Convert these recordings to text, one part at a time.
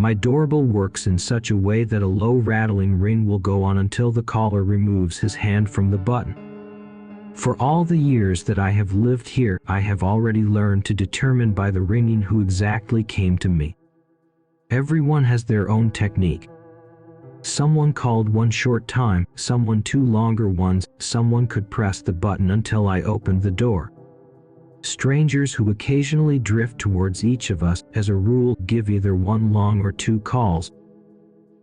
My doorbell works in such a way that a low rattling ring will go on until the caller removes his hand from the button. For all the years that I have lived here, I have already learned to determine by the ringing who exactly came to me. Everyone has their own technique. Someone called one short time, someone two longer ones, someone could press the button until I opened the door. Strangers who occasionally drift towards each of us, as a rule, give either one long or two calls.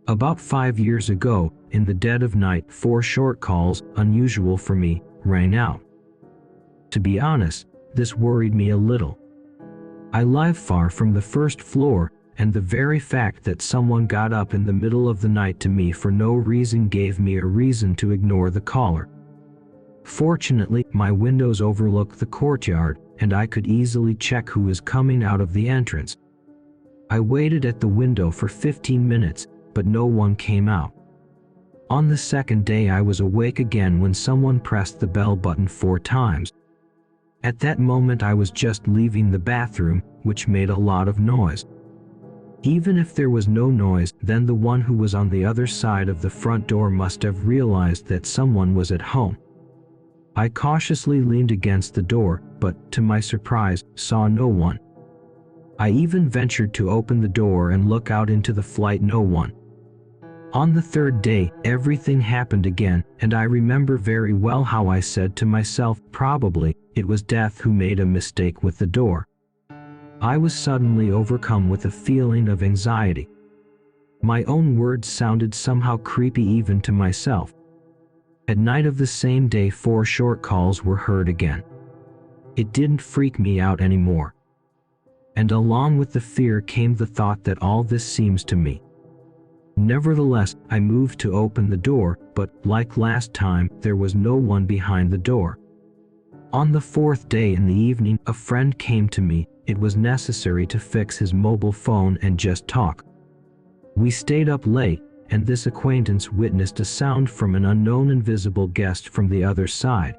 About 5 years ago, in the dead of night, 4 short calls, unusual for me, rang out. To be honest, this worried me a little. I live far from the first floor, and the very fact that someone got up in the middle of the night to me for no reason gave me a reason to ignore the caller. Fortunately, my windows overlook the courtyard, and I could easily check who was coming out of the entrance. I waited at the window for 15 minutes, but no one came out. On the second day I was awake again when someone pressed the bell button 4 times. At that moment I was just leaving the bathroom, which made a lot of noise. Even if there was no noise, then the one who was on the other side of the front door must have realized that someone was at home. I cautiously leaned against the door, but, to my surprise, saw no one. I even ventured to open the door and look out into the flight. No one. On the third day, everything happened again, and I remember very well how I said to myself, probably, it was death who made a mistake with the door. I was suddenly overcome with a feeling of anxiety. My own words sounded somehow creepy even to myself. At night of the same day, 4 short calls were heard again. It didn't freak me out anymore. And along with the fear came the thought that all this seems to me. Nevertheless, I moved to open the door, but, like last time, there was no one behind the door. On the 4th day in the evening, a friend came to me. It was necessary to fix his mobile phone and just talk. We stayed up late, and this acquaintance witnessed a sound from an unknown invisible guest from the other side.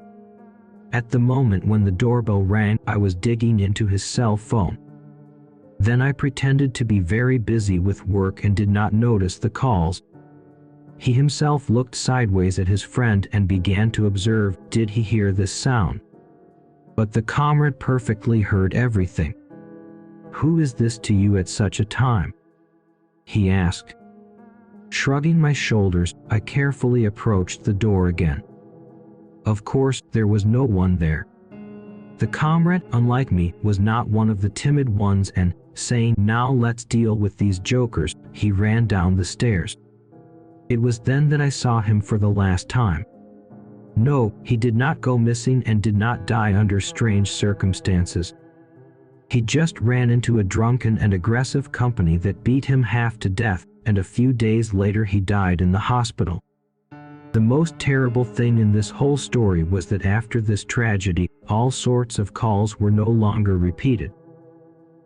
At the moment when the doorbell rang, I was digging into his cell phone. Then I pretended to be very busy with work and did not notice the calls. He himself looked sideways at his friend and began to observe, did he hear this sound? But the comrade perfectly heard everything. "Who is this to you at such a time?" he asked. Shrugging my shoulders, I carefully approached the door again. Of course, there was no one there. The comrade, unlike me, was not one of the timid ones and, saying, "Now let's deal with these jokers," he ran down the stairs. It was then that I saw him for the last time. No, he did not go missing and did not die under strange circumstances. He just ran into a drunken and aggressive company that beat him half to death, and a few days later he died in the hospital. The most terrible thing in this whole story was that after this tragedy, all sorts of calls were no longer repeated.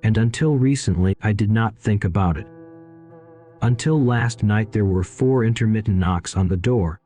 And until recently, I did not think about it. Until last night there were 4 intermittent knocks on the door.